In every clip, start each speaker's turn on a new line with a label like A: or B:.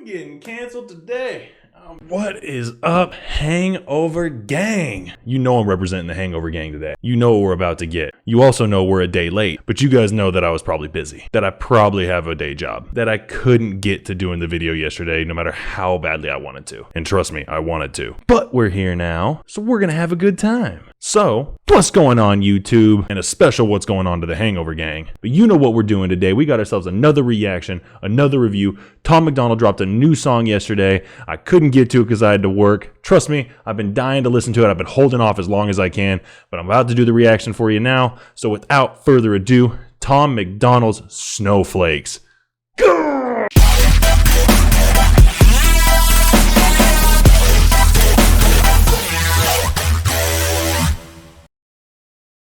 A: I'm getting canceled today. What is up, Hangover Gang? You know I'm representing the Hangover Gang today. You know what we're about to get. You also know we're a day late, but you guys know that I was probably busy, that I probably have a day job, that I couldn't get to doing the video yesterday no matter how badly I wanted to. And trust me, I wanted to. But we're here now, so we're gonna have a good time. So, what's going on, YouTube? And a special what's going on to the Hangover Gang. But you know what we're doing today. We got ourselves another reaction, another review. Tom MacDonald dropped a new song yesterday. I couldn't get to it because I had to work. Trust me, I've been dying to listen to it. I've been holding off as long as I can, but I'm about to do the reaction for you now. So without further ado, Tom MacDonald's Snowflakes. Go!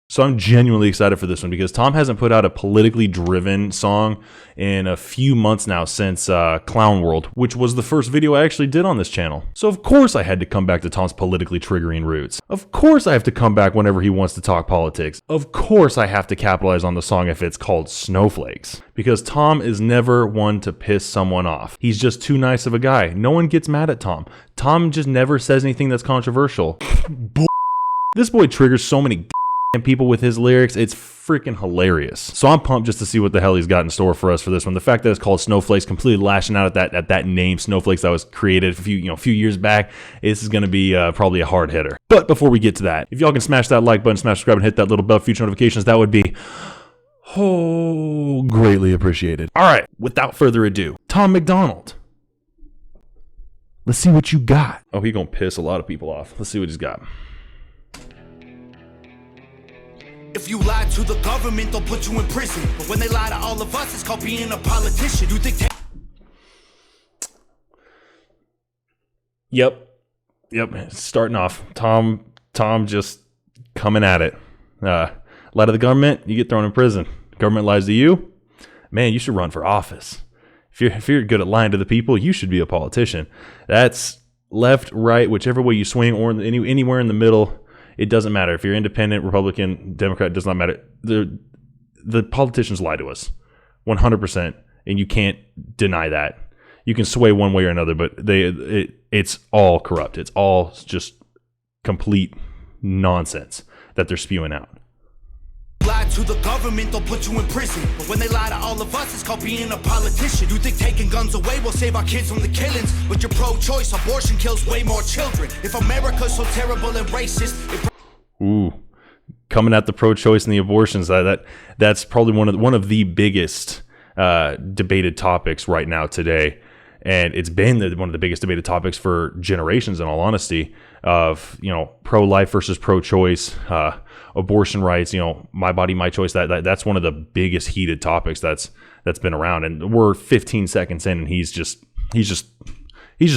A: So I'm genuinely excited for this one because Tom hasn't put out a politically driven song in a few months now since Clown World, which was the first video I actually did on this channel. So of course I had to come back to Tom's politically triggering roots. Of course I have to come back whenever he wants to talk politics. Of course I have to capitalize on the song if it's called Snowflakes. Because Tom is never one to piss someone off. He's just too nice of a guy. No one gets mad at Tom. Tom just never says anything that's controversial. This boy triggers so many and people with his lyrics, it's freaking hilarious. So I'm pumped just to see what the hell he's got in store for us for this one. The fact that it's called Snowflakes, completely lashing out at that name, Snowflakes, that was created a few years back. This is gonna be probably a hard hitter. But before we get to that, if y'all can smash that like button, smash subscribe, and hit that little bell for future notifications, that would be greatly appreciated. All right, without further ado, Tom MacDonald. Let's see what you got. Oh, he gonna piss a lot of people off. Let's see what he's got.
B: If you lie to the government, they'll put you in prison. But when they lie to all of us, it's called being a politician. You think
A: Yep. Starting off. Tom just coming at it. Lie to the government, you get thrown in prison. Government lies to you, man, you should run for office. If you're good at lying to the people, you should be a politician. That's left, right, whichever way you swing, or anywhere in the middle. It doesn't matter. If you're independent, Republican, Democrat, it does not matter. The politicians lie to us 100%, and you can't deny that. You can sway one way or another, but it's all corrupt. It's all just complete nonsense that they're spewing out.
B: lie to the government, they'll put you in prison. But when they lie to all of us, it's called being a politician. You think taking guns away will save our kids from the killings, but you're pro-choice. Abortion kills way more children. If America's so terrible and racist,
A: Ooh, coming at the pro-choice and the abortions, that's probably one of the biggest debated topics right now today, and it's been one of the biggest debated topics for generations. In all honesty, of pro-life versus pro-choice, abortion rights, my body, my choice. That's one of the biggest heated topics that's been around, and we're 15 seconds in, and he's just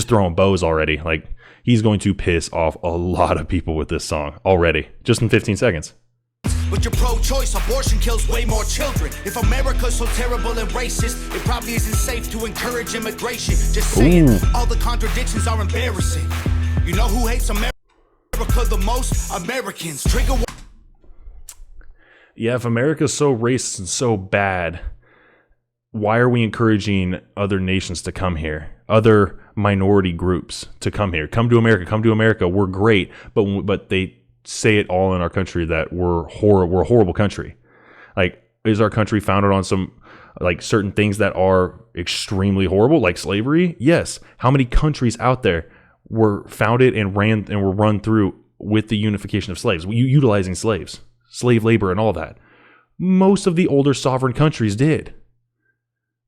A: throwing bows already. Like, he's going to piss off a lot of people with this song already, just in 15 seconds.
B: But you're pro-choice, abortion kills way more children. If America's so terrible and racist, it probably isn't safe to encourage immigration. Just saying, all the contradictions are embarrassing. You know who hates America the most? Americans. Trigger.
A: Yeah, if America's so racist and so bad, why are we encouraging other nations to come here? Other minority groups to come here? Come to America. We're great, but they say it all in our country that we're a horrible country. Like, is our country founded on some certain things that are extremely horrible, like slavery? Yes. How many countries out there were founded and were run through with the unification of slaves, utilizing slaves, slave labor, and all that? Most of the older sovereign countries did.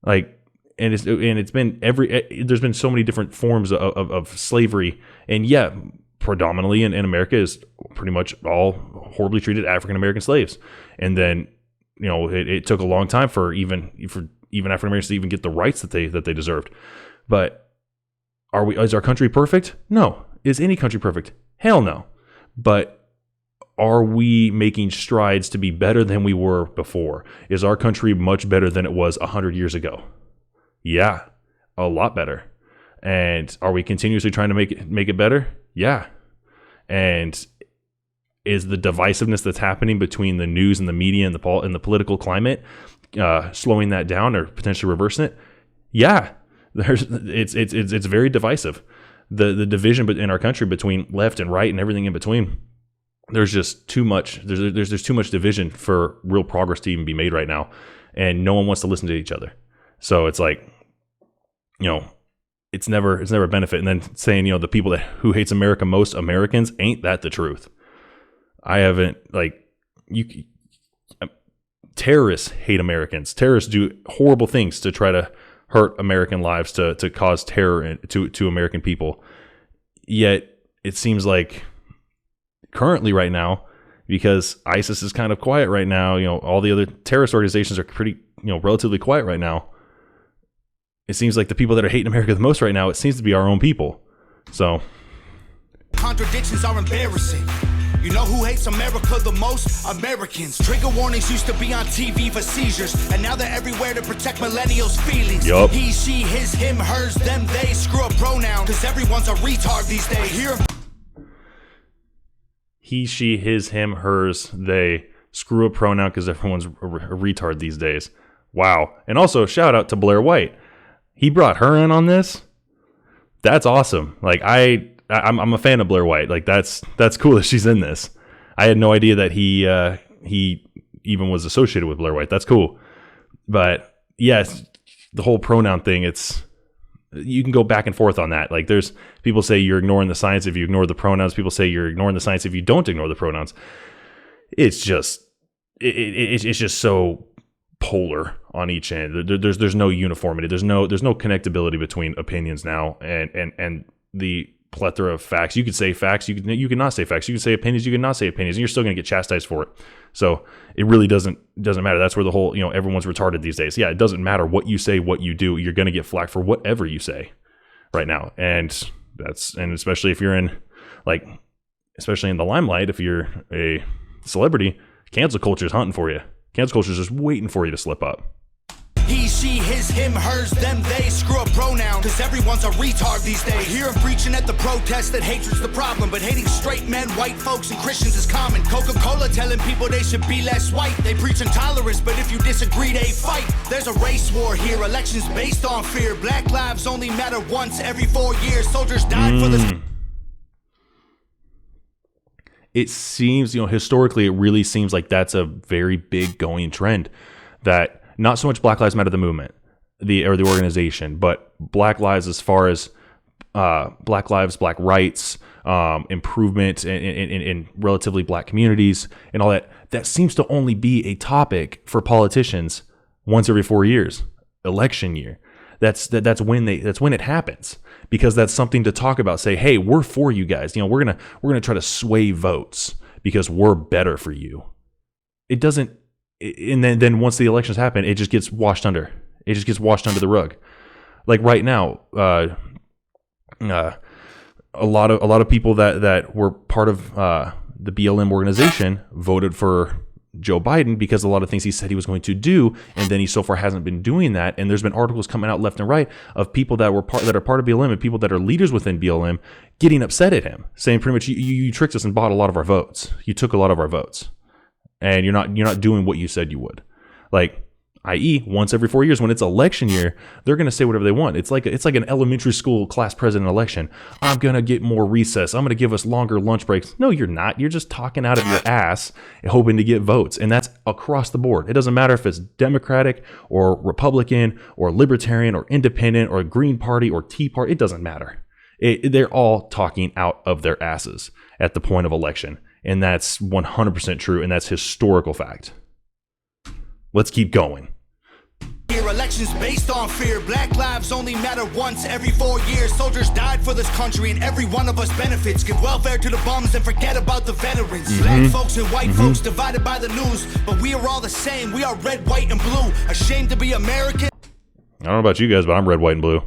A: There's been so many different forms of slavery, and yeah, predominantly in America is pretty much all horribly treated African American slaves. And then it took a long time for even African Americans to even get the rights that they deserved. But is our country perfect? No. Is any country perfect? Hell no. But are we making strides to be better than we were before? Is our country much better than it was 100 years ago? Yeah, a lot better. And are we continuously trying to make it better? Yeah. And is the divisiveness that's happening between the news and the media and the political climate slowing that down or potentially reversing it? Yeah. It's very divisive. The division in our country between left and right and everything in between. There's just too much. There's too much division for real progress to even be made right now, and no one wants to listen to each other. So it's like, it's never a benefit. And then saying, the people who hates America most, Americans, ain't that the truth? I haven't terrorists hate Americans. Terrorists do horrible things to try to hurt American lives, to cause terror to American people. Yet it seems like currently right now, because ISIS is kind of quiet right now, all the other terrorist organizations are pretty, relatively quiet right now. It seems like the people that are hating America the most right now, it seems to be our own people. So
B: contradictions are embarrassing. You know who hates America the most? Americans. Trigger warnings used to be on TV for seizures, and now they're everywhere to protect millennials' feelings.
A: Yup.
B: He, she, his, him, hers, them, they. Screw a pronoun, because everyone's a retard these days. Here.
A: He, she, his, him, hers, they. Screw a pronoun because everyone's a retard these days. Wow. And also, shout out to Blair White. He brought her in on this. That's awesome. Like, I'm a fan of Blair White. Like, that's cool that she's in this. I had no idea that he even was associated with Blair White. That's cool. But yes, the whole pronoun thing, you can go back and forth on that. Like, there's people say you're ignoring the science if you ignore the pronouns. People say you're ignoring the science if you don't ignore the pronouns. It's just it's just so polar on each end. There's no uniformity. There's no connectability between opinions now, and the plethora of facts. You could say facts, you could not say facts. You can say opinions, you can not say opinions, and you're still going to get chastised for it. So it really doesn't matter. That's where the whole, everyone's retarded these days. Yeah, it doesn't matter what you say, what you do. You're going to get flack for whatever you say right now. And especially if you're especially in the limelight, if you're a celebrity, cancel culture is hunting for you. Cancel culture is just waiting for you to slip up.
B: He, she, his, him, hers, them, they. Screw a pronoun, because everyone's a retard these days. Hear him preaching at the protest that hatred's the problem, but hating straight men, white folks, and Christians is common. Coca-Cola telling people they should be less white. They preach intolerance, but if you disagree, they fight. There's a race war here, elections based on fear. Black lives only matter once every 4 years. Soldiers died for this.
A: It seems, historically, it really seems like that's a very big going trend, that not so much Black Lives Matter, the movement, the organization, but Black lives as far as Black lives, Black rights, improvement in relatively Black communities and all that. That seems to only be a topic for politicians once every 4 years, election year. That's when it happens, because that's something to talk about. Say, hey, we're for you guys. We're gonna try to sway votes because we're better for you. It doesn't. And then once the elections happen, it just gets washed under. It just gets washed under the rug. Like right now, a lot of people that were part of the BLM organization voted for Joe Biden because a lot of things he said he was going to do, and then he so far hasn't been doing that. And there's been articles coming out left and right of people that are part of BLM and people that are leaders within BLM getting upset at him, saying pretty much you tricked us and bought a lot of our votes. You took a lot of our votes. And you're not doing what you said you would. Like, i.e., once every 4 years when it's election year, they're going to say whatever they want. It's like an elementary school class president election. I'm going to get more recess. I'm going to give us longer lunch breaks. No, you're not. You're just talking out of your ass hoping to get votes. And that's across the board. It doesn't matter if it's Democratic or Republican or Libertarian or Independent or Green Party or Tea Party. It doesn't matter. They're all talking out of their asses at the point of election. And that's 100% true, and that's historical fact. Let's keep going.
B: Elections based on fear. Black lives only matter once every 4 years. Soldiers died for this country, and every one of us benefits. Give welfare to the bums and forget about the veterans. Black folks and white folks divided by the news, but we are all the same. We are red, white, and blue. Ashamed to be American.
A: I don't know about you guys, but I'm red, white, and blue.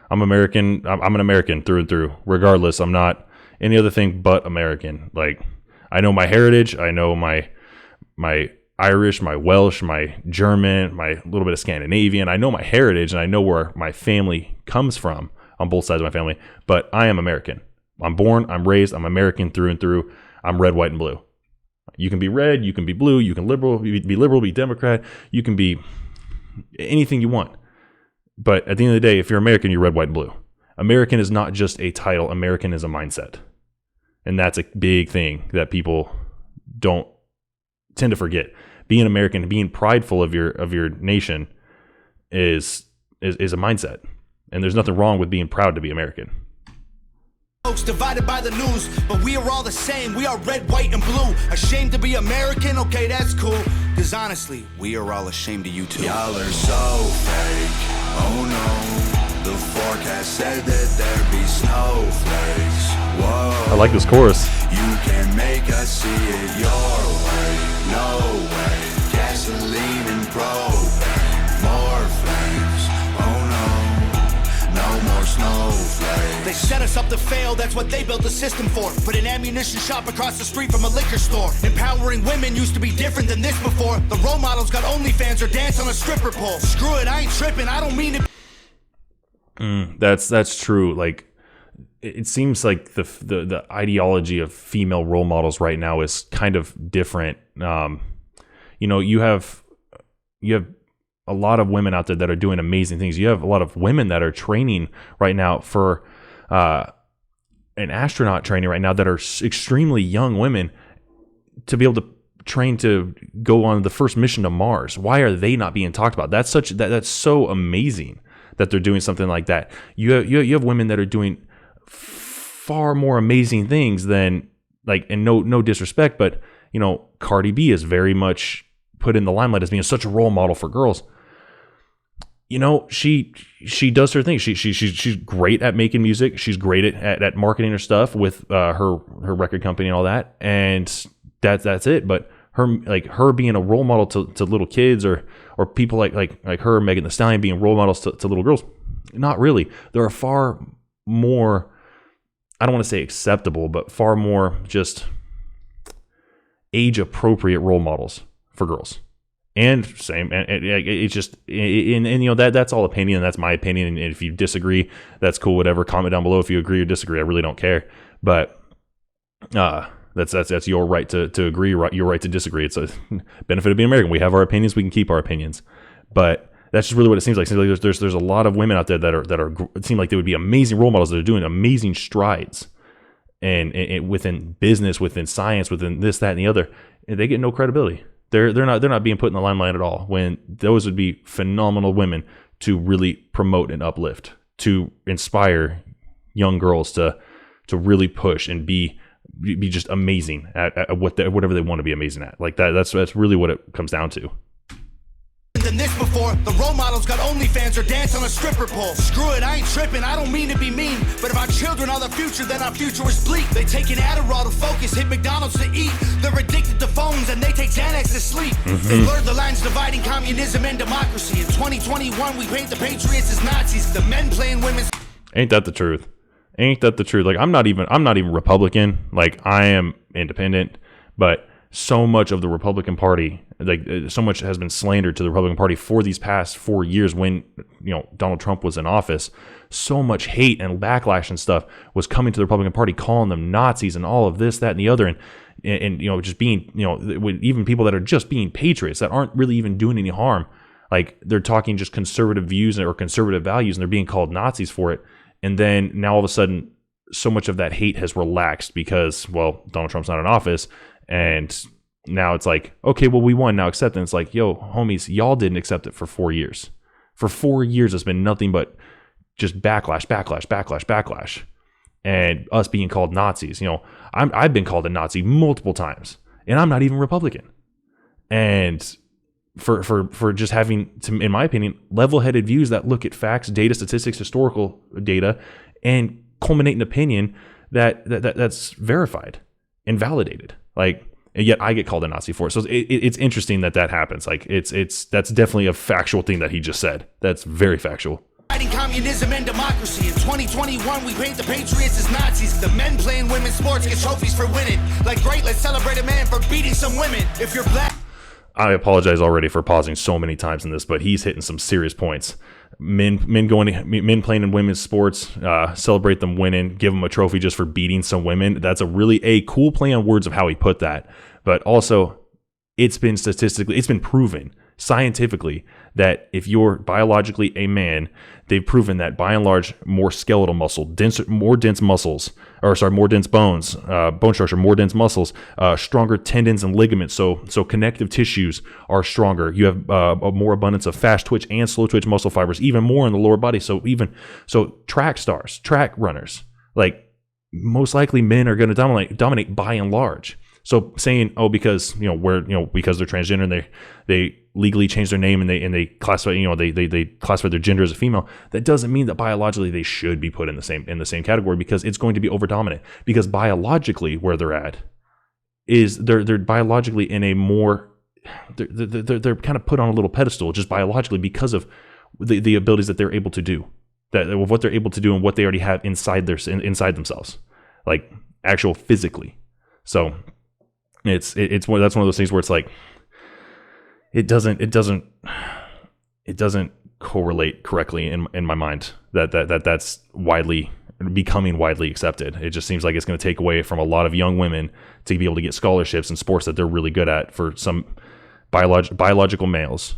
A: I'm American. I'm an American through and through. Regardless, I'm not any other thing but American. Like, I know my heritage. I know my Irish, my Welsh, my German, my little bit of Scandinavian. I know my heritage, and I know where my family comes from on both sides of my family. But I am American. I'm born, I'm raised, I'm American through and through. I'm red, white, and blue. You can be red, you can be blue, you can be liberal, be Democrat. You can be anything you want. But at the end of the day, if you're American, you're red, white, and blue. American is not just a title. American is a mindset. And that's a big thing that people don't tend to forget. Being American, being prideful of your nation is a mindset. And there's nothing wrong with being proud to be American.
B: Folks divided by the news, but we are all the same. We are red, white, and blue. Ashamed to be American? Okay, that's cool. Because honestly, we are all ashamed of you too.
C: Y'all are so fake. Oh no. The forecast said that there'd be snowflakes. Whoa.
A: I like this chorus.
C: You can make us see it your way. No way. Gasoline and propane. More flames. Oh no. No more snowflakes.
B: They set us up to fail, that's what they built the system for. Put an ammunition shop across the street from a liquor store. Empowering women used to be different than this before. The role models got OnlyFans or dance on a stripper pole. Screw it, I ain't tripping, I don't mean to.
A: That's true. Like, it seems like the ideology of female role models right now is kind of different. You have a lot of women out there that are doing amazing things. You have a lot of women that are training right now for an astronaut training right now that are extremely young women to be able to train to go on the first mission to Mars. Why are they not being talked about? That's so amazing that they're doing something like that. You have women that are doing far more amazing things than, like, and no disrespect, but Cardi B is very much put in the limelight as being such a role model for girls. She does her thing. She's great at making music. She's great at marketing her stuff with her record company and all that. And that's it. But her being a role model to little kids or people like her, Megan Thee Stallion, being role models to little girls, not really. There are far more, I don't want to say acceptable, but far more just age appropriate role models for girls. And same, and it's just, and that's all opinion. That's my opinion. And if you disagree, that's cool. Whatever. Comment down below if you agree or disagree. I really don't care. But that's your right to agree. Your right to disagree. It's a benefit of being American. We have our opinions. We can keep our opinions. But that's just really what it seems like. It seems like there's a lot of women out there that are it seem like they would be amazing role models that are doing amazing strides, and within business, within science, within this, that, and the other, and they get no credibility. They're not being put in the limelight at all, when those would be phenomenal women to really promote and uplift, to inspire young girls to really push and be just amazing at whatever they want to be amazing at. Like that's really what it comes down to.
B: Than this before, the role models got OnlyFans or dance on a stripper pole. Screw it, I ain't tripping, I don't mean to be mean, but if our children are the future, then our future is bleak. They take an Adderall to focus, hit McDonald's to eat. They're addicted to phones and they take Xanax to sleep. They blur the lines dividing communism and democracy. In 2021, we paint the patriots as Nazis. The men playing women's.
A: Ain't that the truth? Ain't that the truth? Like, I'm not even Republican. Like, I am independent, but so much of the Republican Party, like so much has been slandered to the Republican Party for these past 4 years when Donald Trump was in office. So much hate and backlash and stuff was coming to the Republican Party, calling them Nazis and all of this, that, and the other, and just being with even people that are just being patriots that aren't really even doing any harm. Like, they're talking just conservative views or conservative values, and they're being called Nazis for it. And then now all of a sudden, so much of that hate has relaxed because, well, Donald Trump's not in office. And now it's like, okay, well, we won, now accept it. And it's like, yo, homies, y'all didn't accept it for 4 years. For 4 years, it's been nothing but just backlash. And us being called Nazis. I've been called a Nazi multiple times, and I'm not even Republican. And for just having, in my opinion, level-headed views that look at facts, data, statistics, historical data, and culminate in opinion that's verified and validated. Like, and yet I get called a Nazi for it. So it's interesting that happens. Like, that's definitely a factual thing that he just said. That's very factual.
B: Fighting communism and democracy. In 2021, we paint the patriots as Nazis. The men playing women's sports get trophies for winning. Like, great, let's celebrate a man for beating some women. If you're black.
A: I apologize already for pausing so many times in this, but he's hitting some serious points. Men playing in women's sports, celebrate them winning, give them a trophy just for beating some women. That's a cool play on words of how he put that. But also, it's been proven scientifically that if you're biologically a man, they've proven that by and large, more skeletal muscle, more dense muscles, more dense bones, bone structure, more dense muscles, stronger tendons and ligaments. So connective tissues are stronger. You have a more abundance of fast twitch and slow twitch muscle fibers, even more in the lower body. So track stars, track runners, like most likely men are going to dominate by and large. So saying, because because they're transgender and they legally change their name and they classify, they classify their gender as a female, that doesn't mean that biologically they should be put in the same category, because it's going to be over dominant. Because biologically where they're at is they're biologically in a more they're kind of put on a little pedestal just biologically because of the abilities that they're able to do, that of what they're able to do and what they already have inside themselves, like actual physically. So that's one of those things where it's like it doesn't correlate correctly in my mind that's becoming widely accepted. It just seems like it's going to take away from a lot of young women to be able to get scholarships in sports that they're really good at for some biological males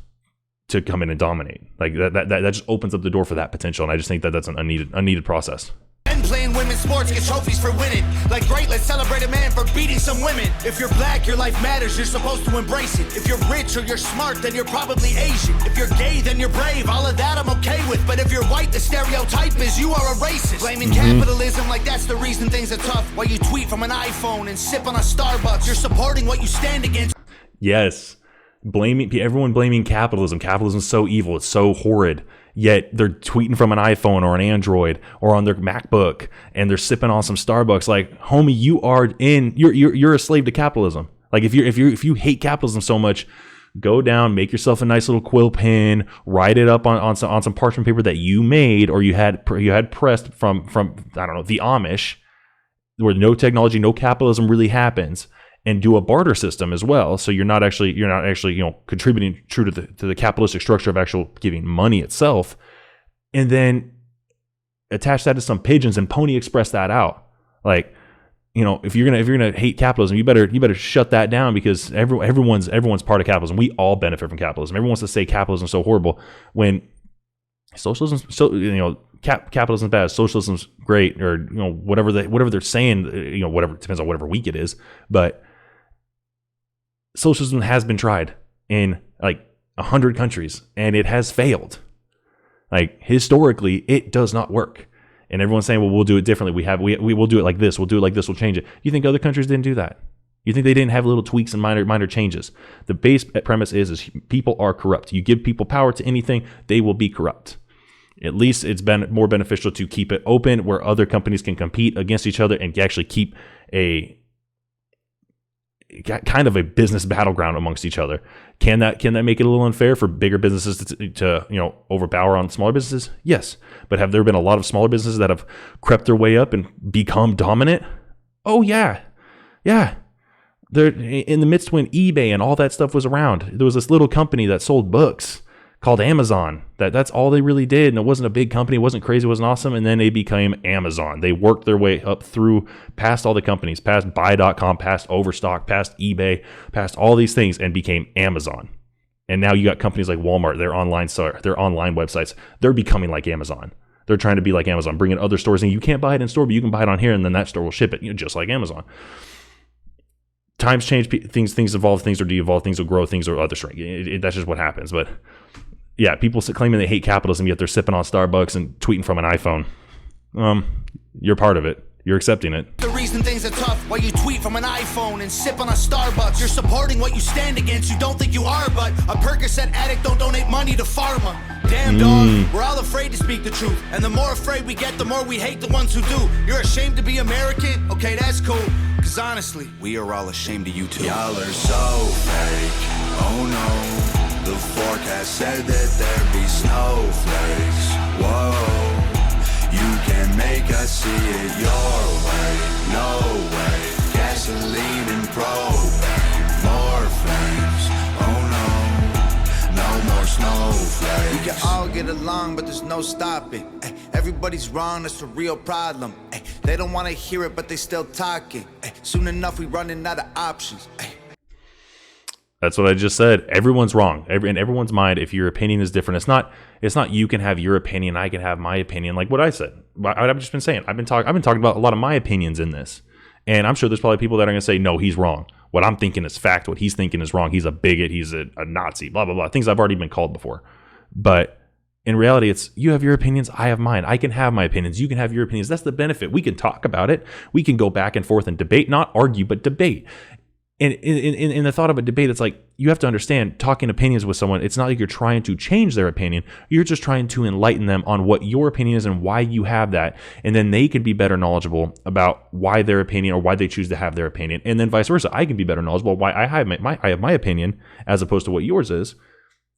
A: to come in and dominate. Like that just opens up the door for that potential, and I just think that that's an unneeded process.
B: Men playing women's sports get trophies for winning. Like, great, let's celebrate a man for beating some women. If you're black, your life matters, you're supposed to embrace it. If you're rich or you're smart, then you're probably Asian. If you're gay, then you're brave, all of that I'm okay with. But if you're white, the stereotype is you are a racist. Blaming capitalism like that's the reason things are tough. While you tweet from an iPhone and sip on a Starbucks, you're supporting what you stand against.
A: Yes, everyone blaming capitalism. Capitalism is so evil, it's so horrid. Yet they're tweeting from an iPhone or an Android or on their MacBook, and they're sipping on some Starbucks. Like, homie, you're a slave to capitalism. Like, if you hate capitalism so much, go down, make yourself a nice little quill pen, write it up on some parchment paper that you made or you had pressed from I don't know, the Amish, where no technology, no capitalism really happens. And do a barter system as well, so you're not actually contributing true to the capitalistic structure of actual giving money itself, and then attach that to some pigeons and Pony Express that out. Like, if you're gonna hate capitalism, you better shut that down, because everyone's part of capitalism. We all benefit from capitalism. Everyone wants to say capitalism is so horrible when socialism, capitalism is bad, socialism's great, or whatever they're saying, whatever, depends on whatever week it is, but socialism has been tried in like 100 countries and it has failed. Like, historically, it does not work. And everyone's saying, well, we'll do it differently. We will do it like this. We'll do it like this. We'll change it. You think other countries didn't do that? You think they didn't have little tweaks and minor changes? The base premise is people are corrupt. You give people power to anything, they will be corrupt. At least it's been more beneficial to keep it open where other companies can compete against each other and actually keep a kind of a business battleground amongst each other. Can that make it a little unfair for bigger businesses to overpower on smaller businesses? Yes. But have there been a lot of smaller businesses that have crept their way up and become dominant? Oh yeah. Yeah. They're in the midst when eBay and all that stuff was around. There was this little company that sold books called Amazon. That's all they really did. And it wasn't a big company. It wasn't crazy. It wasn't awesome. And then they became Amazon. They worked their way up through past all the companies, past buy.com, past Overstock, past eBay, past all these things, and became Amazon. And now you got companies like Walmart, their online websites. They're becoming like Amazon. They're trying to be like Amazon, bringing other stores in. You can't buy it in store, but you can buy it on here, and then that store will ship it, just like Amazon. Times change, things evolve, things are de-evolve, things will grow, things will other shrink. That's just what happens. But yeah, people claiming they hate capitalism, yet they're sipping on Starbucks and tweeting from an iPhone. You're part of it. You're accepting it.
B: The reason things are tough, while you tweet from an iPhone and sip on a Starbucks, you're supporting what you stand against. You don't think you are, but a Percocet addict don't donate money to pharma. Damn dog, we're all afraid to speak the truth, and the more afraid we get, the more we hate the ones who do. You're ashamed to be American? Okay, that's cool, cause honestly, we are all ashamed of you too.
C: Y'all are so fake, oh no. The forecast said that there'd be snowflakes. Whoa, you can make us see it your way. No way, gasoline and propane. More flames, oh no, no more snowflakes.
D: We can all get along, but there's no stopping. Everybody's wrong, that's the real problem. They don't want to hear it, but they still talking. Soon enough, we running out of options.
A: That's what I just said. Everyone's wrong. In everyone's mind, if your opinion is different, it's not you can have your opinion, I can have my opinion. Like what I said, I've just been saying. I've been talking about a lot of my opinions in this, and I'm sure there's probably people that are going to say, no, he's wrong. What I'm thinking is fact. What he's thinking is wrong. He's a bigot. He's a Nazi. Blah blah blah. Things I've already been called before. But in reality, it's you have your opinions, I have mine. I can have my opinions. You can have your opinions. That's the benefit. We can talk about it. We can go back and forth and debate, not argue, but debate. And in the thought of a debate, it's like you have to understand talking opinions with someone. It's not like you're trying to change their opinion. You're just trying to enlighten them on what your opinion is and why you have that. And then they can be better knowledgeable about why their opinion or why they choose to have their opinion. And then vice versa. I can be better knowledgeable why I have my opinion as opposed to what yours is.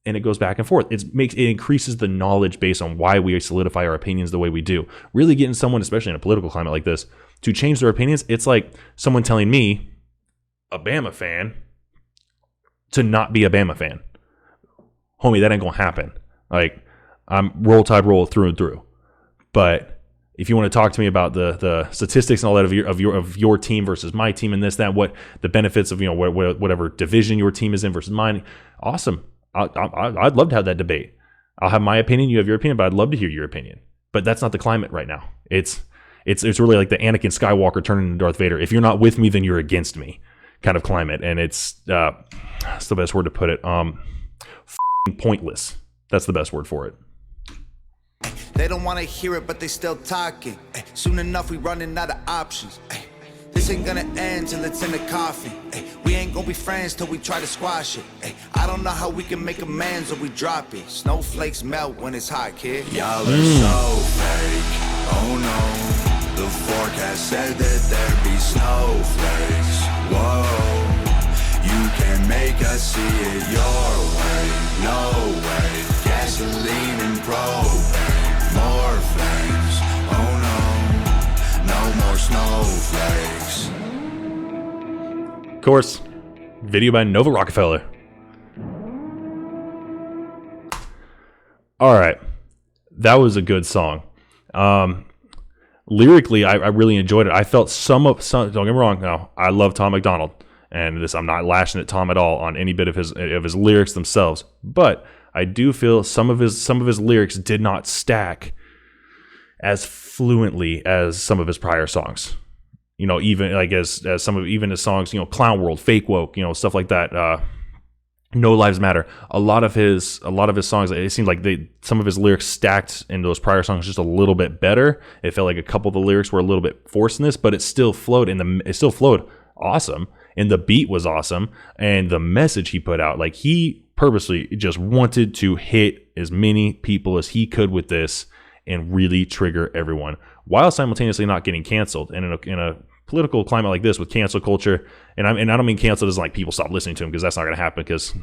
A: And it goes back and forth. It increases the knowledge base on why we solidify our opinions the way we do. Really getting someone, especially in a political climate like this, to change their opinions. It's like someone telling me, a Bama fan, to not be a Bama fan. Homie, that ain't gonna happen. Like, I'm roll tide roll through and through. But if you want to talk to me about the statistics and all that of your team versus my team and this, that, what the benefits of whatever division your team is in versus mine, awesome. I'd love to have that debate. I'll have my opinion, you have your opinion, but I'd love to hear your opinion. But that's not the climate right now. It's really like the Anakin Skywalker turning into Darth Vader. If you're not with me, then you're against me kind of climate. And it's the best word to put it. Pointless. That's the best word for it.
D: They don't want to hear it, but they still talking. Soon enough, we running out of options. This ain't gonna end till it's in the coffin. We ain't gonna be friends till we try to squash it. I don't know how we can make amends or we drop it. Snowflakes melt when it's hot, kid.
C: Y'all are so fake. Oh no. The forecast said that there'd be snowflakes. Whoa. You can make us see it your way. No way. Gasoline and propane. More flames. Oh no. No more snowflakes.
A: Of course, video by Nova Rockefeller. All right, that was a good song. Lyrically, I really enjoyed it. I felt some. Don't get me wrong. No, I love Tom MacDonald, and I'm not lashing at Tom at all on any bit of his lyrics themselves. But I do feel some of his lyrics did not stack as fluently as some of his prior songs. Even like as some of even his songs, Clown World, Fake Woke, stuff like that. No Lives Matter. A lot of his songs, it seemed like some of his lyrics stacked in those prior songs just a little bit better. It felt like a couple of the lyrics were a little bit forced in this, but it still flowed awesome, and the beat was awesome, and the message he put out, like he purposely just wanted to hit as many people as he could with this and really trigger everyone while simultaneously not getting canceled. And in a political climate like this with cancel culture, and I don't mean canceled as like people stop listening to him, because that's not going to happen, because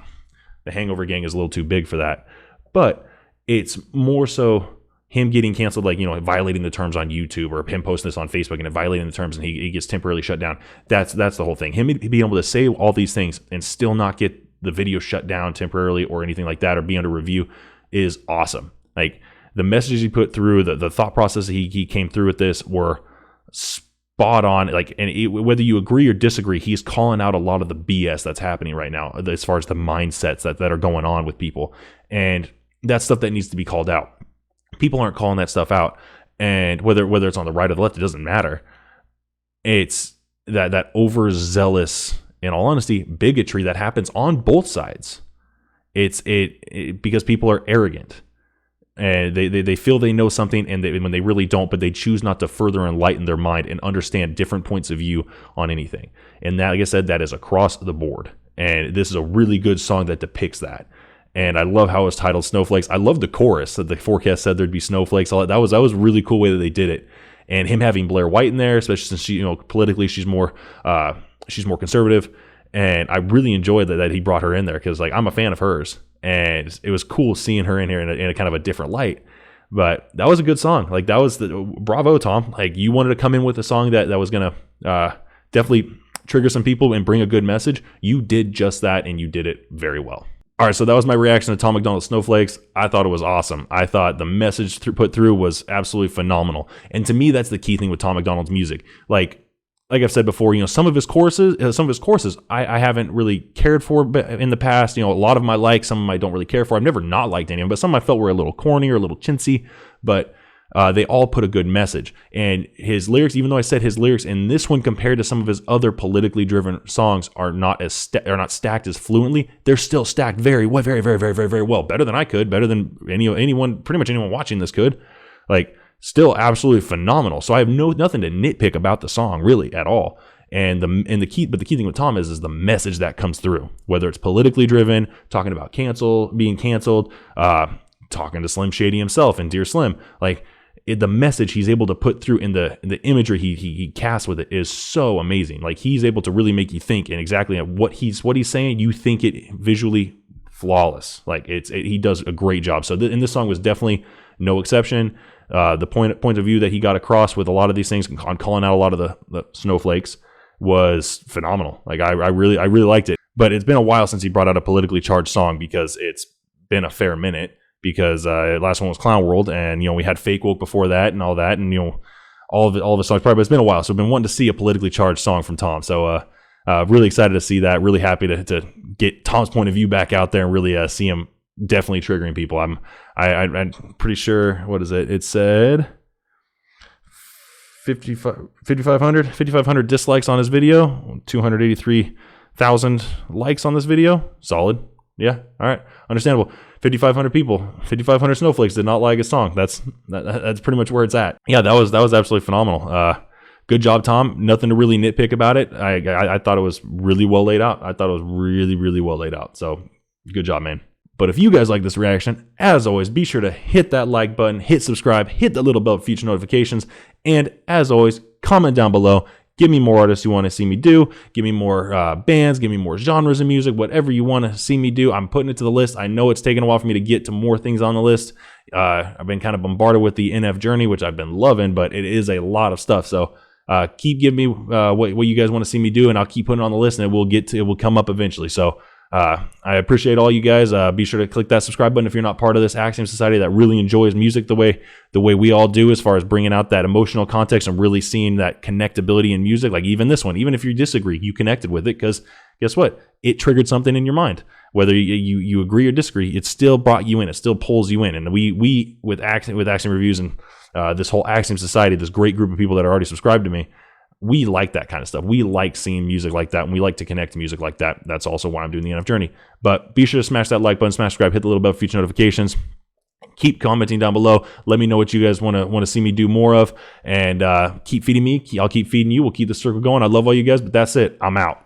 A: the Hangover Gang is a little too big for that. But it's more so him getting canceled, like, violating the terms on YouTube, or him posting this on Facebook and violating the terms, and he gets temporarily shut down. That's the whole thing. Him being able to say all these things and still not get the video shut down temporarily or anything like that, or be under review, is awesome. Like, the messages he put through, the thought process he came through with this were spot on. Like, whether you agree or disagree, he's calling out a lot of the BS that's happening right now as far as the mindsets that are going on with people, and that's stuff that needs to be called out. People aren't calling that stuff out, and whether it's on the right or the left, it doesn't matter. It's that overzealous, in all honesty, bigotry that happens on both sides. It's because people are arrogant. And they feel they know something, and when they really don't, but they choose not to further enlighten their mind and understand different points of view on anything. And that, like I said, that is across the board. And this is a really good song that depicts that. And I love how it's titled Snowflakes. I love the chorus that the forecast said there'd be snowflakes. All that was a really cool way that they did it. And him having Blair White in there, especially since she, politically she's more conservative. And I really enjoyed that he brought her in there, because like I'm a fan of hers. And it was cool seeing her in here in a kind of a different light. But that was a good song. Like, that was bravo, Tom. Like, you wanted to come in with a song that was going to definitely trigger some people and bring a good message. You did just that, and you did it very well. All right, so that was my reaction to Tom MacDonald's Snowflakes. I thought it was awesome. I thought the message put through was absolutely phenomenal. And to me, that's the key thing with Tom MacDonald's music. Like, like I've said before, some of his courses, I haven't really cared for in the past. A lot of them I like, some of them I don't really care for. I've never not liked any of them, but some I felt were a little corny or a little chintzy, but they all put a good message. And his lyrics, even though I said his lyrics in this one compared to some of his other politically driven songs are not stacked as fluently, they're still stacked very, very, very, very, very, very well. Better than I could, better than anyone, pretty much anyone watching this could. Like, still absolutely phenomenal. So I have nothing to nitpick about the song really at all. And the key thing with Tom is the message that comes through, whether it's politically driven, talking about being canceled, talking to Slim Shady himself and Dear Slim, like the message he's able to put through in the imagery he casts with it is so amazing. Like, he's able to really make you think, and exactly what he's saying, you think it visually flawless. Like, he does a great job. So and this song was definitely no exception. The point of view that he got across with a lot of these things, on calling out a lot of the snowflakes, was phenomenal. Like, I really liked it. But it's been a while since he brought out a politically charged song, because it's been a fair minute. Because last one was Clown World, and we had Fake Woke before that, and all that, and all of the songs. Probably, but it's been a while, so I've been wanting to see a politically charged song from Tom. So really excited to see that. Really happy to get Tom's point of view back out there and really see him definitely triggering people. I'm pretty sure, what is it? It said 5,500 dislikes on his video, 283,000 likes on this video. Solid. Yeah. All right. Understandable. 5,500 people, 5,500 snowflakes did not like his song. That's pretty much where it's at. Yeah, that was absolutely phenomenal. Good job, Tom. Nothing to really nitpick about it. I thought it was really well laid out. I thought it was really, really well laid out. So good job, man. But if you guys like this reaction, as always, be sure to hit that like button, hit subscribe, hit the little bell for future notifications, and as always, comment down below. Give me more artists you want to see me do. Give me more bands. Give me more genres of music. Whatever you want to see me do, I'm putting it to the list. I know it's taken a while for me to get to more things on the list. I've been kind of bombarded with the NF journey, which I've been loving, but it is a lot of stuff. So keep giving me what you guys want to see me do, and I'll keep putting it on the list, and it will come up eventually. So I appreciate all you guys. Be sure to click that subscribe button if you're not part of this Axiom society that really enjoys music the way we all do, as far as bringing out that emotional context and really seeing that connectability in music. Like, even this one, even if you disagree, you connected with it, because guess what? It triggered something in your mind. Whether you agree or disagree, it still brought you in. It still pulls you in. And we with Axiom Reviews and this whole Axiom society, this great group of people that are already subscribed to me, we like that kind of stuff. We like seeing music like that, and we like to connect to music like that. That's also why I'm doing the NF Journey. But be sure to smash that like button, smash subscribe, hit the little bell for future notifications. Keep commenting down below. Let me know what you guys want to see me do more of, and keep feeding me. I'll keep feeding you. We'll keep the circle going. I love all you guys, but that's it. I'm out.